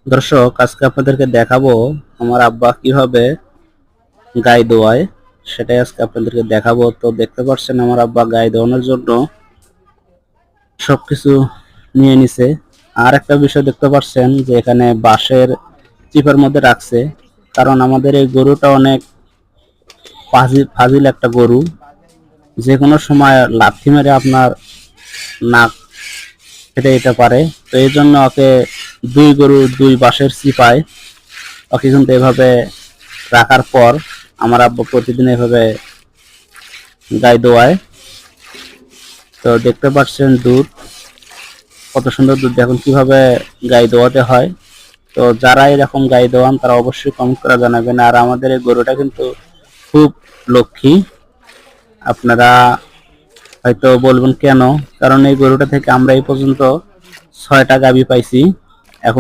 দর্শক, আজকে আপনাদেরকে দেখাবো আমার আব্বা কিভাবে গাই দোয়ায়, সেটাই আজকে আপনাদেরকে দেখাবো। তো দেখতে পাচ্ছেন আমার আব্বা গাই দোয়ানোর জন্য সবকিছু নিয়ে নিছে। আর একটা বিষয় দেখতে পাচ্ছেন যে এখানে বাঁশের চিপার মধ্যে রাখছে, কারণ আমাদের এই গরুটা অনেক ফাজিল একটা গরু, যে কোনো সময় লাথি মেরে আপনার নাক ফেটে যেতে পারে। তো এই জন্য ওকে দুই বাঁশের চিপায় ওকে কিন্তু এভাবে রাখার পর আমার আব্বু প্রতিদিন এভাবে গাই দোয়ায়। তো দেখতে পাচ্ছেন দুধ, কত সুন্দর দুধ, দেখুন কিভাবে গাই দোয়াতে হয়। তো যারা এরকম গাই দোয়ান তারা অবশ্যই কমেন্ট করে জানাবেন। আর আমাদের এই গরুটা কিন্তু খুব লক্ষ্মী। আপনারা হয়তো বলবেন কেন, কারণ এই গরুটা থেকে আমরা এই পর্যন্ত 6টা গাভী পাইছি।